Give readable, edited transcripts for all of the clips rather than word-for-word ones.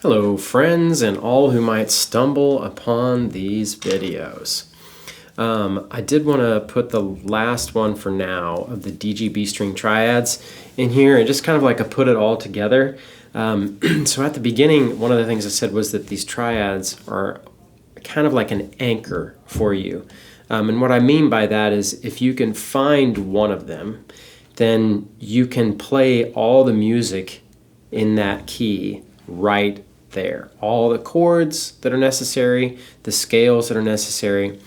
Hello friends and all who might stumble upon these videos. I did want to put the last one for now of the DGB string triads in here and just kind of like a put it all together. So at the beginning, one of the things I said was that these triads are kind of like an anchor for you. And what I mean by that is if you can find one of them, then you can play all the music in that key right there. All the chords that are necessary, the scales that are necessary.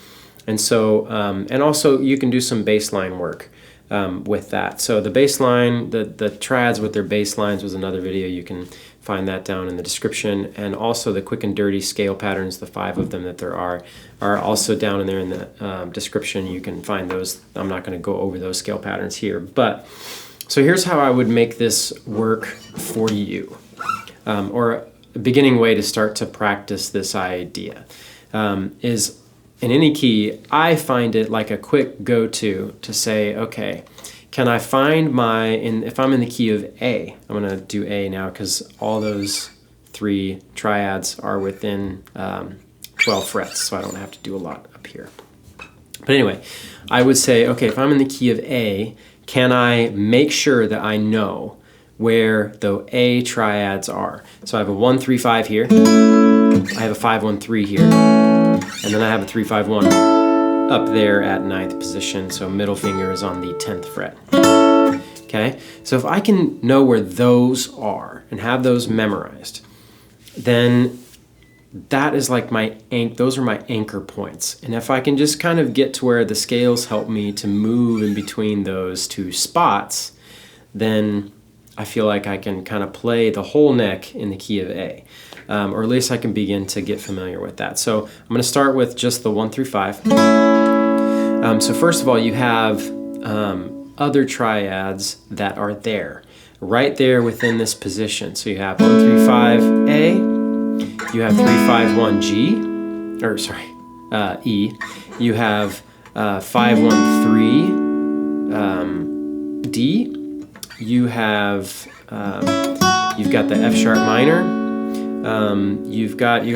And so, and also you can do some bass line work with that. So the bass line, the triads with their bass lines was another video. You can find that down in the description. And also the quick and dirty scale patterns, the 5 of them that there are also down in there in the description. You can find those. I'm not going to go over those scale patterns here. But so here's how I would make this work for you, or a beginning way to start to practice this idea is in any key, I find it like a quick go-to to say, okay, can I find if I'm in the key of A, I'm going to do A now because all those 3 triads are within 12 frets, so I don't have to do a lot up here. But anyway, I would say, okay, if I'm in the key of A, can I make sure that I know where the A triads are? So I have a 1, 3, 5 here, I have a 5, 1, 3 here, and then I have a 3, 5, 1 up there at 9th position, so middle finger is on the 10th fret. Okay, so if I can know where those are and have those memorized, then that is like those are my anchor points. And if I can just kind of get to where the scales help me to move in between those 2 spots, then I feel like I can kind of play the whole neck in the key of A. Or at least I can begin to get familiar with that. So I'm going to start with just the 1 through 5. So first of all, you have other triads that are there, right there within this position. So you have 1, 3, 5, A, you have 3, 5, 1, G, or sorry, E, you have 5, 1, 3, D, you have, you've got the F sharp minor, you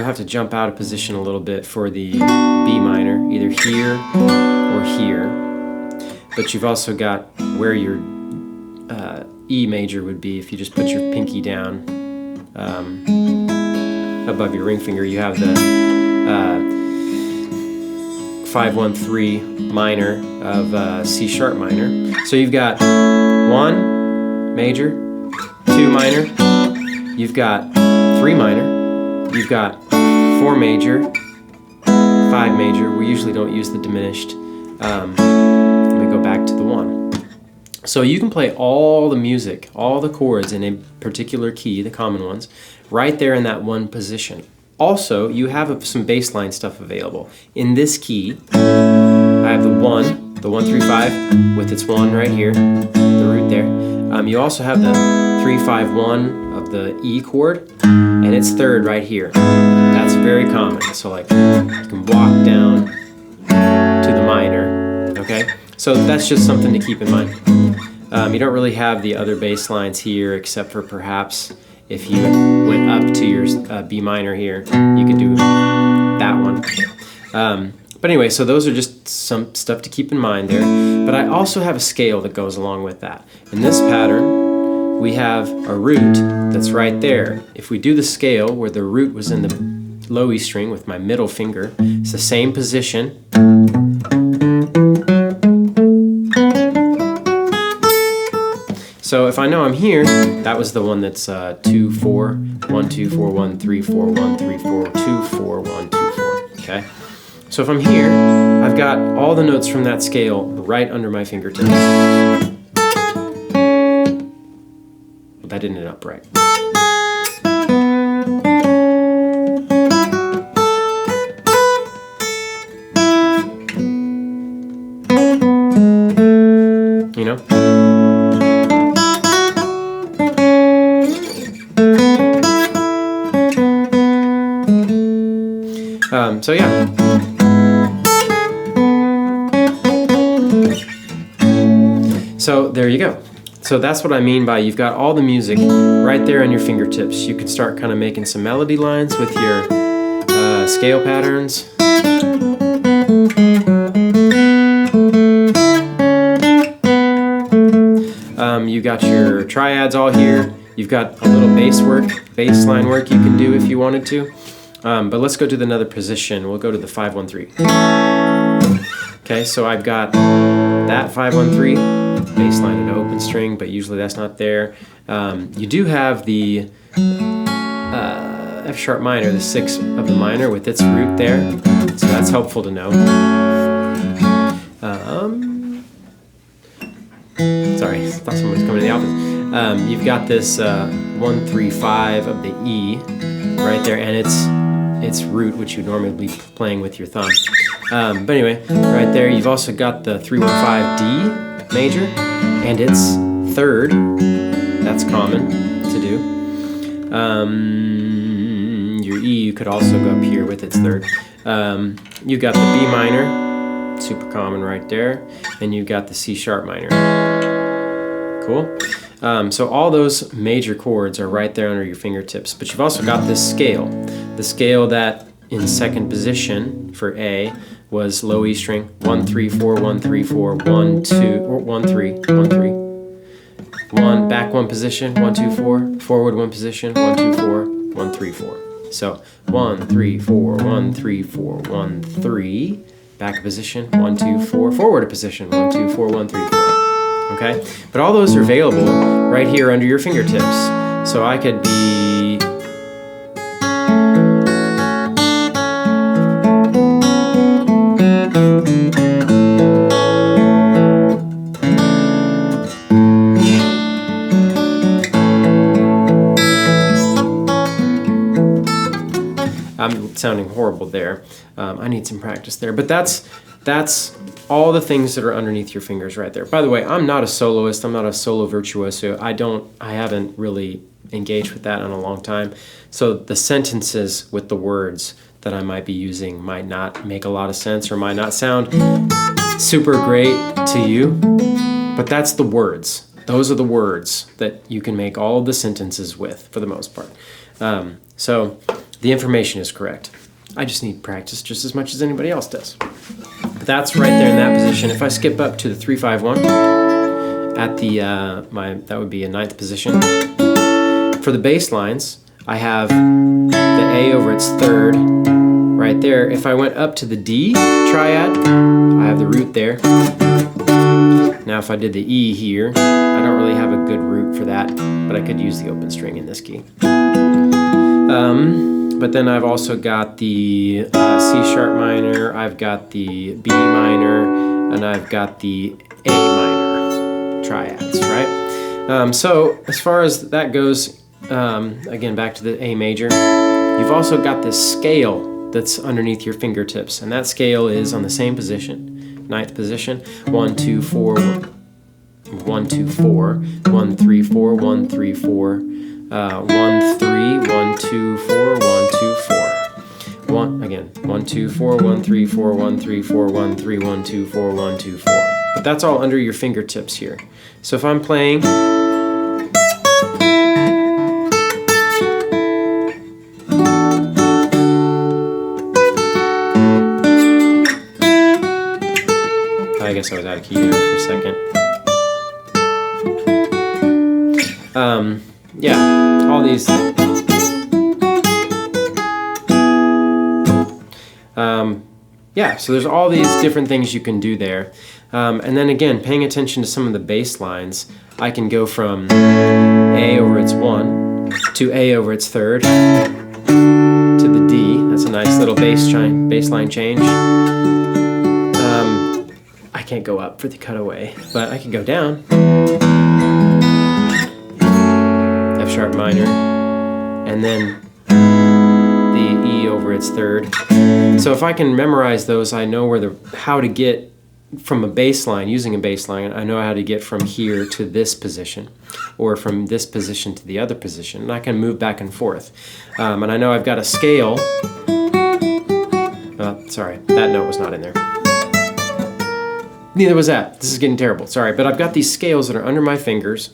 have to jump out of position a little bit for the B minor, either here or here. But you've also got where your E major would be if you just put your pinky down above your ring finger. You have the 5, 1, 3 minor of C sharp minor. So you've got 1 major, 2 minor, you've got 3 minor, you've got 4 major, 5 major. We usually don't use the diminished. Let me go back to the 1. So you can play all the music, all the chords in a particular key, the common ones, right there in that 1 position. Also, you have some bass line stuff available. In this key, I have the 1, 3, 5 with its 1 right here, the root there. You also have the 3, 5, 1 of the E chord, and its 3rd right here. That's very common. So like you can walk down to the minor, okay? So that's just something to keep in mind. You don't really have the other bass lines here except for perhaps if you went up to your B minor here, you could do that one. But anyway, so those are just some stuff to keep in mind there. But I also have a scale that goes along with that. In this pattern, we have a root that's right there. If we do the scale where the root was in the low E string with my middle finger, it's the same position. So if I know I'm here, that was the one that's 2, 4, 1, 2, 4, 1, 3, 4, 1, 3, 4, 2, 4, 1, 2, 4, okay? So if I'm here, I've got all the notes from that scale right under my fingertips. Well, that didn't end up right. You know? So yeah. So there you go. So that's what I mean by you've got all the music right there on your fingertips. You can start kind of making some melody lines with your scale patterns. You got your triads all here. You've got a little bass line work you can do if you wanted to. But let's go to another position. We'll go to the 5-1-3. Okay, so I've got that 5-1-3, bass line and open string, but usually that's not there. You do have the F sharp minor, the 6 of the minor with its root there, so that's helpful to know. Sorry, I thought someone was coming to the office. You've got this 1-3-5 of the E right there, and its root, which you'd normally be playing with your thumb. But anyway, right there, you've also got the 3-1-5 D major, and its third. That's common to do. Your E, you could also go up here with its third. You've got the B minor, super common right there, and you've got the C sharp minor. Cool. So all those major chords are right there under your fingertips, but you've also got this scale. The scale that in second position for A was low E string, 1-3-4, 1-3-4, 1-2, or 1-3, 1-3. 1, back 1 position, 1-2-4, forward 1 position, 1-2-4, 1-3-4. So 1-3-4, 1-3-4, 1-3, back a position, 1-2-4, forward a position, 1-2-4, 1-3-4. Okay, but all those are available right here under your fingertips. So I could be I'm sounding horrible there. I need some practice there, but that's all the things that are underneath your fingers right there. By the way, I'm not a soloist. I'm not a solo virtuoso. I haven't really engaged with that in a long time. So the sentences with the words that I might be using might not make a lot of sense or might not sound super great to you, but that's the words. Those are the words that you can make all of the sentences with for the most part. So the information is correct. I just need practice just as much as anybody else does. But that's right there in that position. If I skip up to the 3-5-1 at the that would be a 9th position. For the bass lines, I have the A over its 3rd right there. If I went up to the D triad, I have the root there. Now if I did the E here, I don't really have a good root for that, but I could use the open string in this key. But then I've also got the C sharp minor, I've got the B minor, and I've got the A minor triads, right? So as far as that goes, again, back to the A major, you've also got this scale that's underneath your fingertips, and that scale is on the same position, 9th position, 1-2-4, 1-2-4, 1-3-4, 1-3-4, 1-3, 1-2-4, 1-2-4. Again, 1-2-4, 1-3-4, 1-3-4, 1-3, 1-2-4, 1-2-4. But that's all under your fingertips here. So if I'm playing I guess I was out of key there for a second. Yeah, all these. Yeah, so there's all these different things you can do there. And then again, paying attention to some of the bass lines, I can go from A over its 1 to A over its 3rd to the D. That's a nice little bass line change. I can't go up for the cutaway, but I can go down. F sharp minor, and then the E over its 3rd. So if I can memorize those, I know how to get from a bass line, using a bass line, I know how to get from here to this position, or from this position to the other position, and I can move back and forth. And I know I've got a scale. Sorry, that note was not in there. neither was that. This is getting terrible. Sorry, but I've got these scales that are under my fingers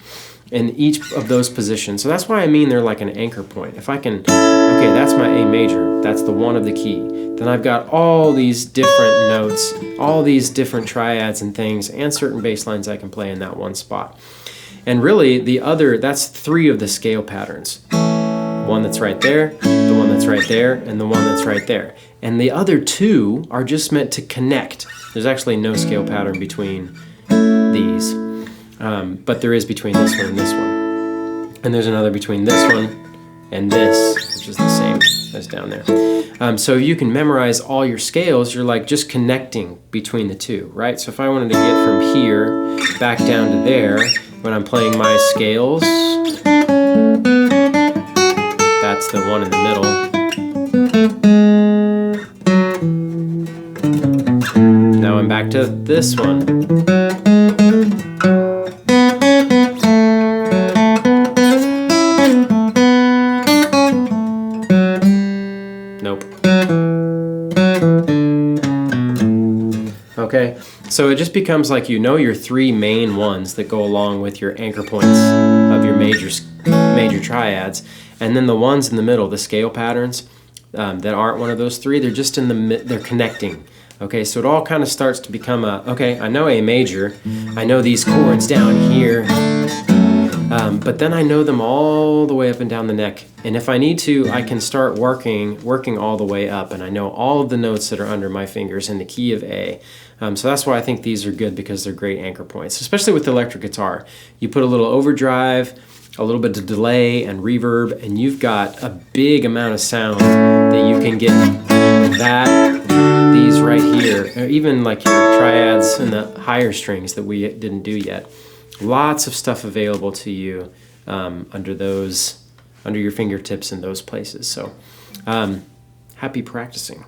in each of those positions. So that's why I mean they're like an anchor point. If I can, okay, that's my A major. That's the 1 of the key. Then I've got all these different notes, all these different triads and things, and certain bass lines I can play in that one spot. And really, that's 3 of the scale patterns. One that's right there, the one that's right there, and the one that's right there. And the other 2 are just meant to connect. There's actually no scale pattern between these. But there is between this one and this one. And there's another between this one and this, which is the same as down there. So you can memorize all your scales, you're like just connecting between the 2, right? So if I wanted to get from here back down to there, when I'm playing my scales, that's the one in the middle. Now I'm back to this one. Nope. Okay, so it just becomes like you know your 3 main ones that go along with your anchor points of your major triads, and then the ones in the middle, the scale patterns that aren't one of those 3, they're just they're connecting. Okay, so it all kind of starts to become okay, I know A major, I know these chords down here, but then I know them all the way up and down the neck. And if I need to, I can start working all the way up, and I know all of the notes that are under my fingers in the key of A. So that's why I think these are good, because they're great anchor points, especially with the electric guitar. You put a little overdrive, a little bit of delay and reverb, and you've got a big amount of sound that you can get with these right here, or even like your triads and the higher strings that we didn't do yet. Lots of stuff available to you under your fingertips in those places. So happy practicing.